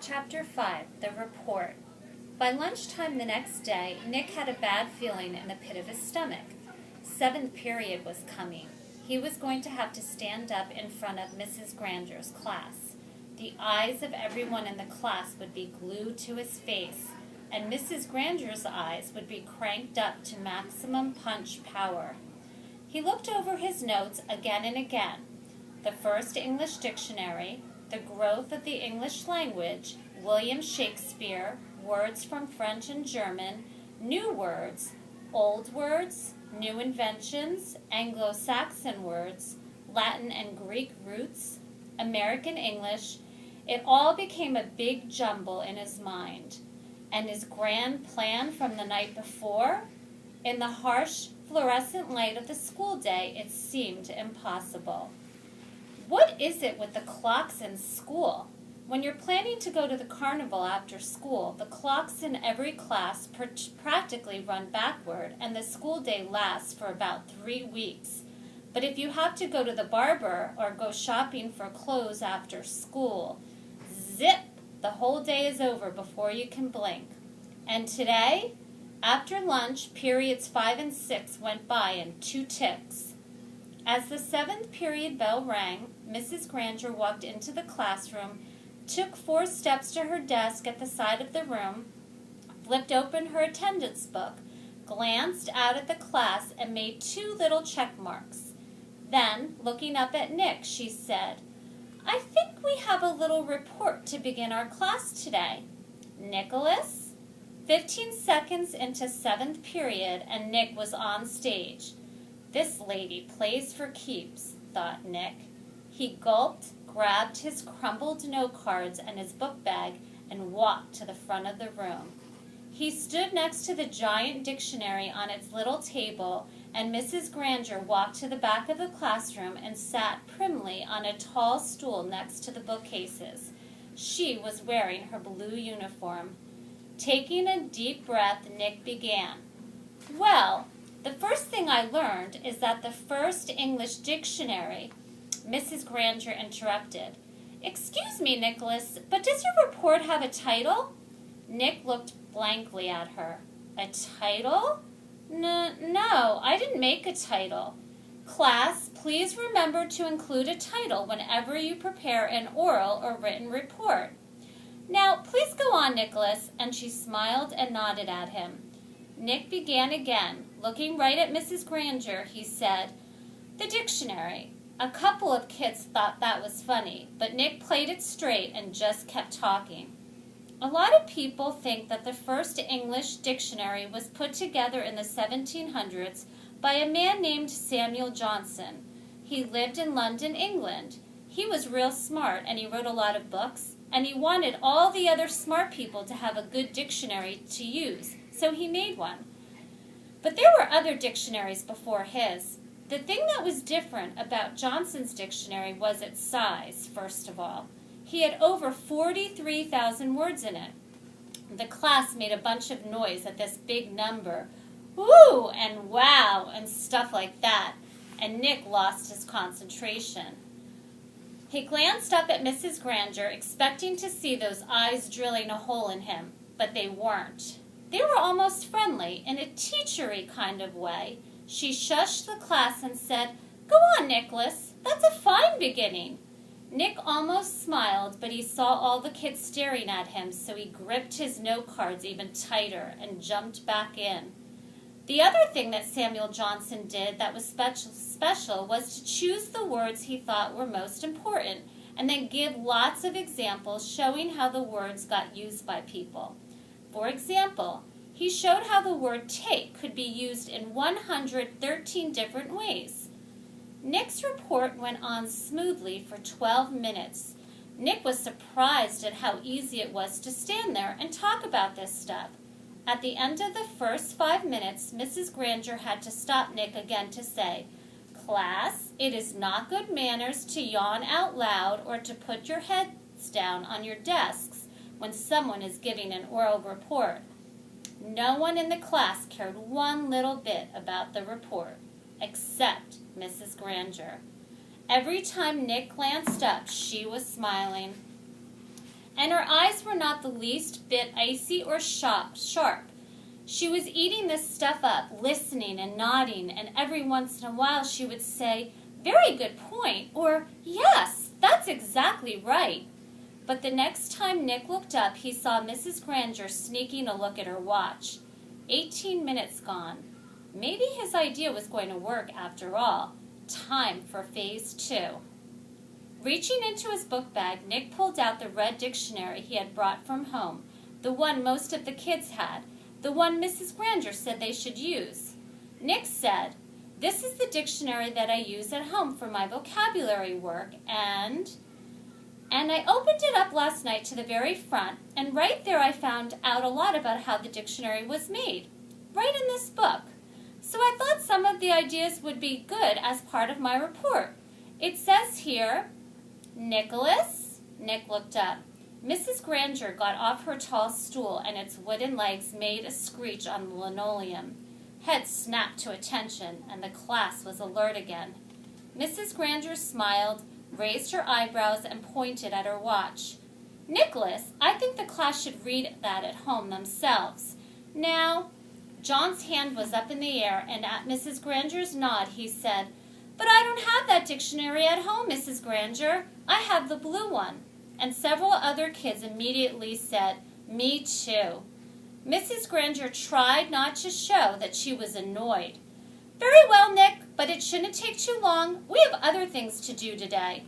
Chapter 5, The Report. By lunchtime the next day, Nick had a bad feeling in the pit of his stomach. Seventh period was coming. He was going to have to stand up in front of Mrs. Granger's class. The eyes of everyone in the class would be glued to his face, and Mrs. Granger's eyes would be cranked up to maximum punch power. He looked over his notes again and again. The First English Dictionary, The Growth of the English Language, William Shakespeare, Words from French and German, New Words, Old Words, New Inventions, Anglo-Saxon Words, Latin and Greek Roots, American English. It all became a big jumble in his mind. And his grand plan from the night before? In the harsh, fluorescent light of the school day, it seemed impossible. What is it with the clocks in school? When you're planning to go to the carnival after school, the clocks in every class practically run backward, and the school day lasts for about 3 weeks. But if you have to go to the barber or go shopping for clothes after school, zip! The whole day is over before you can blink. And today, after lunch, periods 5 and 6 went by in 2 ticks. As the 7th period bell rang, Mrs. Granger walked into the classroom, took 4 steps to her desk at the side of the room, flipped open her attendance book, glanced out at the class, and made 2 little check marks. Then, looking up at Nick, she said, "I think we have a little report to begin our class today. Nicholas?" 15 seconds into 7th period, and Nick was on stage. This lady plays for keeps, thought Nick. He gulped, grabbed his crumpled note cards and his book bag, and walked to the front of the room. He stood next to the giant dictionary on its little table, and Mrs. Granger walked to the back of the classroom and sat primly on a tall stool next to the bookcases. She was wearing her blue uniform. Taking a deep breath, Nick began. "Well, the first thing I learned is that the First English Dictionary—" Mrs. Granger interrupted. "Excuse me, Nicholas, but does your report have a title?" Nick looked blankly at her. "A title? No, I didn't make a title. Class, please remember to include a title whenever you prepare an oral or written report. Now, please go on, Nicholas," and she smiled and nodded at him. Nick began again. Looking right at Mrs. Granger, he said, "The dictionary." A couple of kids thought that was funny, but Nick played it straight and just kept talking. "A lot of people think that the First English Dictionary was put together in the 1700s by a man named Samuel Johnson. He lived in London, England. He was real smart, and he wrote a lot of books, and he wanted all the other smart people to have a good dictionary to use, so he made one. But there were other dictionaries before his. The thing that was different about Johnson's dictionary was its size, first of all. He had over 43,000 words in it. The class made a bunch of noise at this big number. Woo and wow and stuff like that, and Nick lost his concentration. He glanced up at Mrs. Granger, expecting to see those eyes drilling a hole in him, but they weren't. They were almost friendly, in a teachery kind of way. She shushed the class and said, "Go on, Nicholas. That's a fine beginning." Nick almost smiled, but he saw all the kids staring at him, so he gripped his note cards even tighter and jumped back in. The other thing that Samuel Johnson did that was special was to choose the words he thought were most important, and then give lots of examples showing how the words got used by people. For example, he showed how the word take could be used in 113 different ways. Nick's report went on smoothly for 12 minutes. Nick was surprised at how easy it was to stand there and talk about this stuff. At the end of the first 5 minutes, Mrs. Granger had to stop Nick again to say, "Class, it is not good manners to yawn out loud or to put your heads down on your desks when someone is giving an oral report." No one in the class cared one little bit about the report, except Mrs. Granger. Every time Nick glanced up, she was smiling. and her eyes were not the least bit icy or sharp. She was eating this stuff up, listening and nodding, and every once in a while she would say, "Very good point," or "Yes, that's exactly right." But the next time Nick looked up, he saw Mrs. Granger sneaking a look at her watch. 18 minutes gone. Maybe his idea was going to work after all. Time for phase 2. Reaching into his book bag, Nick pulled out the red dictionary he had brought from home, the one most of the kids had, the one Mrs. Granger said they should use. Nick said, "This is the dictionary that I use at home for my vocabulary work, and I opened it up last night to the very front, and right there I found out a lot about how the dictionary was made, right in this book. So I thought some of the ideas would be good as part of my report. It says here, Nicholas?" Nick looked up. Mrs. Granger got off her tall stool, and its wooden legs made a screech on the linoleum. Heads snapped to attention, and the class was alert again. Mrs. Granger smiled, raised her eyebrows, and pointed at her watch. "Nicholas, I think the class should read that at home themselves. Now," John's hand was up in the air, and at Mrs. Granger's nod, he said, "But I don't have that dictionary at home, Mrs. Granger. I have the blue one." And several other kids immediately said, "Me too." Mrs. Granger tried not to show that she was annoyed. "Very well, Nick, but it shouldn't take too long. We have other things to do today."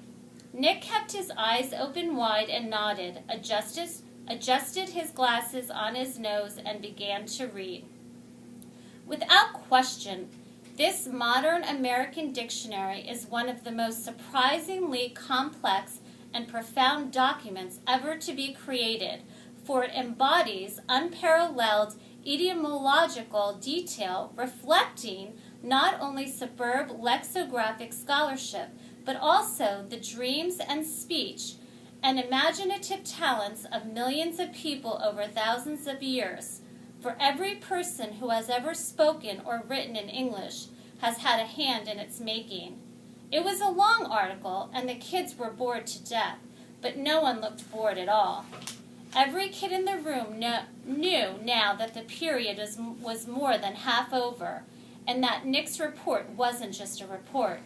Nick kept his eyes open wide and nodded, adjusted his glasses on his nose, and began to read. Without question, this modern American dictionary is one of the most surprisingly complex and profound documents ever to be created, for it embodies unparalleled etymological detail reflecting not only superb lexicographic scholarship, but also the dreams and speech and imaginative talents of millions of people over thousands of years. For every person who has ever spoken or written in English has had a hand in its making. It was a long article, and the kids were bored to death, but no one looked bored at all. Every kid in the room knew now that the period was more than half over, and that Nick's report wasn't just a report.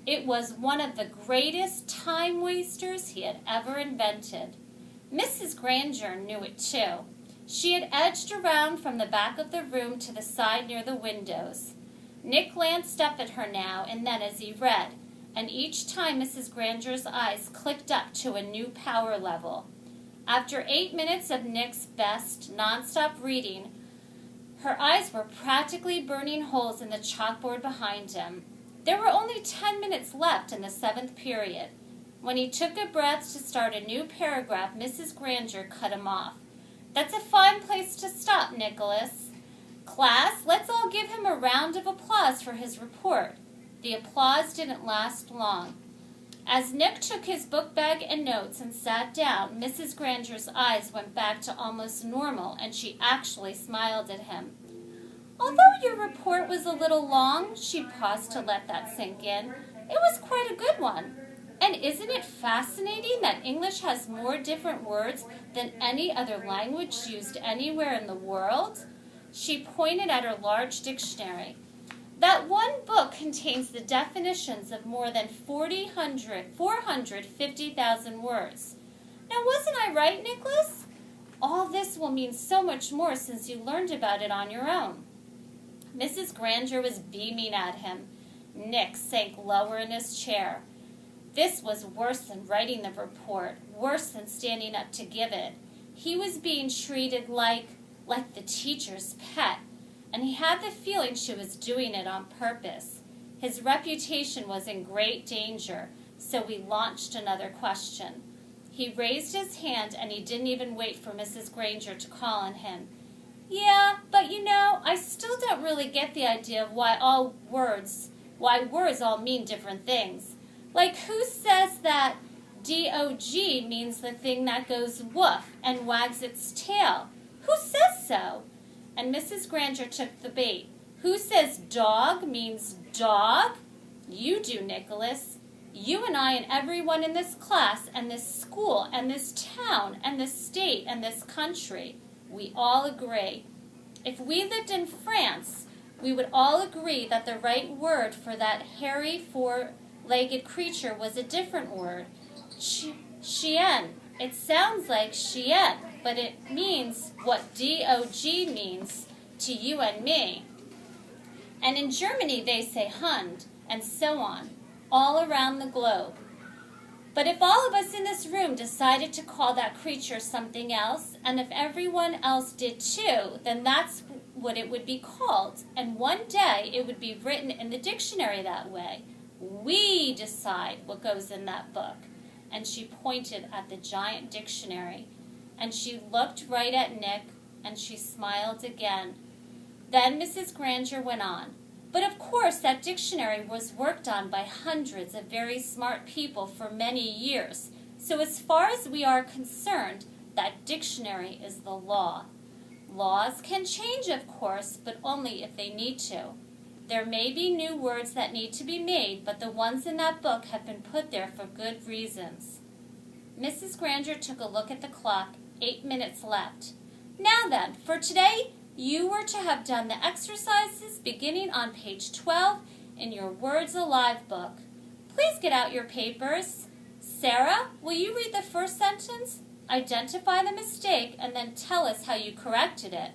It was one of the greatest time wasters he had ever invented. Mrs. Granger knew it too. She had edged around from the back of the room to the side near the windows. Nick glanced up at her now and then as he read, and each time Mrs. Granger's eyes clicked up to a new power level. After 8 minutes of Nick's best nonstop reading, her eyes were practically burning holes in the chalkboard behind him. There were only 10 minutes left in the 7th period. When he took a breath to start a new paragraph, Mrs. Granger cut him off. "That's a fine place to stop, Nicholas. Class, let's all give him a round of applause for his report." The applause didn't last long. As Nick took his book bag and notes and sat down, Mrs. Granger's eyes went back to almost normal, and she actually smiled at him. "Although your report was a little long," she paused to let that sink in, "it was quite a good one. And isn't it fascinating that English has more different words than any other language used anywhere in the world?" She pointed at her large dictionary. "That one book contains the definitions of more than 450,000 words. Now, wasn't I right, Nicholas? All this will mean so much more since you learned about it on your own." Mrs. Granger was beaming at him. Nick sank lower in his chair. This was worse than writing the report, worse than standing up to give it. He was being treated like the teacher's pet, and he had the feeling she was doing it on purpose. His reputation was in great danger, so we launched another question. He raised his hand, and he didn't even wait for Mrs. Granger to call on him. "Yeah, but I still don't really get the idea of why words all mean different things. Like, who says that dog means the thing that goes woof and wags its tail? Who says so?" And Mrs. Granger took the bait. "Who says dog means dog?" "You do, Nicholas." You and I and everyone in this class and this school and this town and this state and this country, we all agree. If we lived in France, we would all agree that the right word for that hairy, four-legged creature was a different word. Chien. It sounds like chien, but it means what D-O-G means to you and me. And in Germany they say Hund, and so on, all around the globe. But if all of us in this room decided to call that creature something else, and if everyone else did too, then that's what it would be called. And one day it would be written in the dictionary that way. We decide what goes in that book. And she pointed at the giant dictionary, and she looked right at Nick, and she smiled again. Then Mrs. Granger went on. But of course that dictionary was worked on by hundreds of very smart people for many years. So as far as we are concerned, that dictionary is the law. Laws can change, of course, but only if they need to. There may be new words that need to be made, but the ones in that book have been put there for good reasons. Mrs. Granger took a look at the clock. 8 minutes left. Now then, for today, you were to have done the exercises beginning on page 12 in your Words Alive book. Please get out your papers. Sarah, will you read the first sentence? Identify the mistake and then tell us how you corrected it.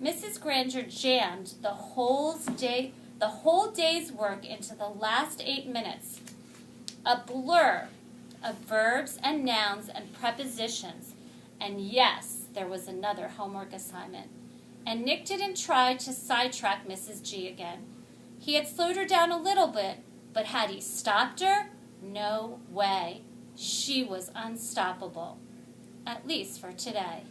Mrs. Granger jammed the whole day's work into the last 8 minutes. A blur of verbs and nouns and prepositions. And yes, there was another homework assignment. And Nick didn't try to sidetrack Mrs. G again. He had slowed her down a little bit, but had he stopped her? No way. She was unstoppable. At least for today.